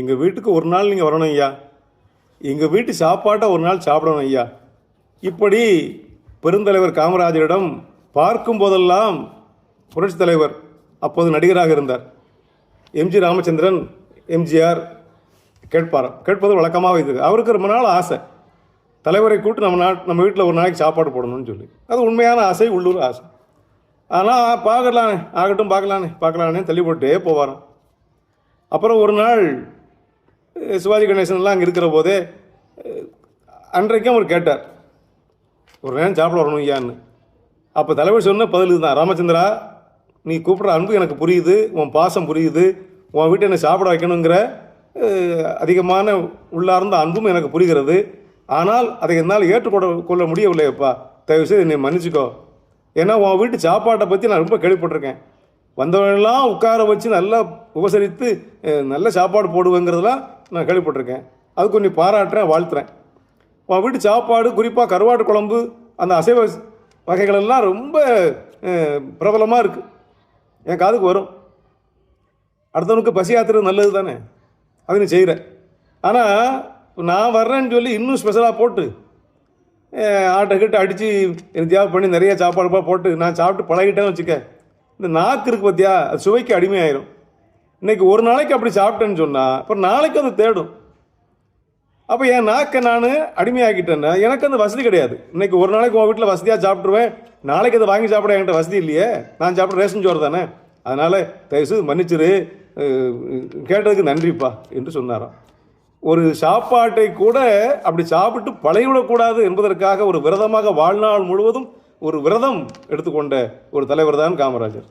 எங்கள் வீட்டுக்கு ஒரு நாள் நீங்கள் வரணும் ஐயா, எங்கள் வீட்டு சாப்பாட்டை ஒரு நாள் சாப்பிடணும் ஐயா. இப்படி பெருந்தலைவர் காமராஜரிடம் பார்க்கும் போதெல்லாம் புரட்சித் தலைவர் அப்போது நடிகராக இருந்தார் எம்ஜி ராமச்சந்திரன் எம்ஜிஆர் கேட்பது வழக்கமாக வைத்தது. அவருக்கு ரொம்ப நாள் ஆசை, தலைவரை கூப்பிட்டு நம்ம வீட்டில் ஒரு நாளைக்கு சாப்பாடு போடணும்னு சொல்லி. அது உண்மையான ஆசை, உள்ளூர் ஆசை. ஆனால் பார்க்கலானே தள்ளி போட்டே போவாராம். அப்புறம் ஒரு நாள் சிவாஜி கணேசன்லாம் அங்கே இருக்கிற போதே அன்றைக்கும் அவர் கேட்டார், ஒரு நேரம் சாப்பிட வரணும் ஐயான்னு. அப்போ தலைவர் சொன்ன பதில் இதுதான், ராமச்சந்திரா, நீ கூப்பிட்ற அன்பு எனக்கு புரியுது, உன் பாசம் புரியுது, உன் வீட்டை என்னை சாப்பிட வைக்கணுங்கிற அதிகமான உள்ளார்ந்த அன்பும் எனக்கு புரிகிறது. ஆனால் அதை என்னால் ஏற்றுக்கொள்ள முடியவில்லையப்பா, தயவுசெய்து என்னை மன்னிச்சிக்கோ. ஏன்னா உன் வீட்டு சாப்பாட்டை பற்றி நான் ரொம்ப கேள்விப்பட்டிருக்கேன். வந்தவனெல்லாம் உட்கார வச்சு நல்லா உபசரித்து நல்ல சாப்பாடு போடுவேங்கிறதெல்லாம் நான் கேள்விப்பட்டிருக்கேன். அது கொஞ்சம் பாராட்டுறேன், வாழ்த்துறேன். உன் வீட்டு சாப்பாடு, குறிப்பாக கருவாட்டு குழம்பு, அந்த அசைவ வகைகளெல்லாம் ரொம்ப பிரபலமாக இருக்குது, என் காதுக்கு வரும். அடுத்தவனுக்கு பசி ஆத்துறது நல்லது தானே, அது நீ செய்கிற. ஆனால் நான் வர்றேன்னு சொல்லி இன்னும் ஸ்பெஷலாக போட்டு ஆட்டை கிட்ட அடித்து எனக்கு தேவை பண்ணி நிறைய சாப்பாடு போட்டு நான் சாப்பிட்டு பழகிட்டேன்னு வச்சுக்க, இந்த நாக்கு இருக்குது பார்த்தியா, அது சுவைக்கு அடிமையாயிரும். இன்றைக்கி ஒரு நாளைக்கு அப்படி சாப்பிட்டேன்னு சொன்னால் அப்புறம் நாளைக்கு அது தேடும். அப்போ என் நாக்கை நான் அடிமையாக்கிட்டேன்னா எனக்கு அந்த வசதி கிடையாது. இன்றைக்கி ஒரு நாளைக்கு உன் வீட்டில் வசதியாக சாப்பிட்ருவேன், நாளைக்கு அதை வாங்கி சாப்பிட என்கிட்ட வசதி இல்லையே, நான் சாப்பிட்ற ரேஷன் சோறு தானே. அதனால் தயவுசெய்து மன்னிச்சிரு, கேட்டதுக்கு நன்றிப்பா என்று சொன்னாராம். ஒரு சாப்பாட்டை கூட அப்படி சாப்பிட்டு பழகிவிடக்கூடாது என்பதற்காக ஒரு விரதமாக வாழ்நாள் முழுவதும் ஒரு விரதம் எடுத்துக்கொண்ட ஒரு தலைவர் தான் காமராஜர்.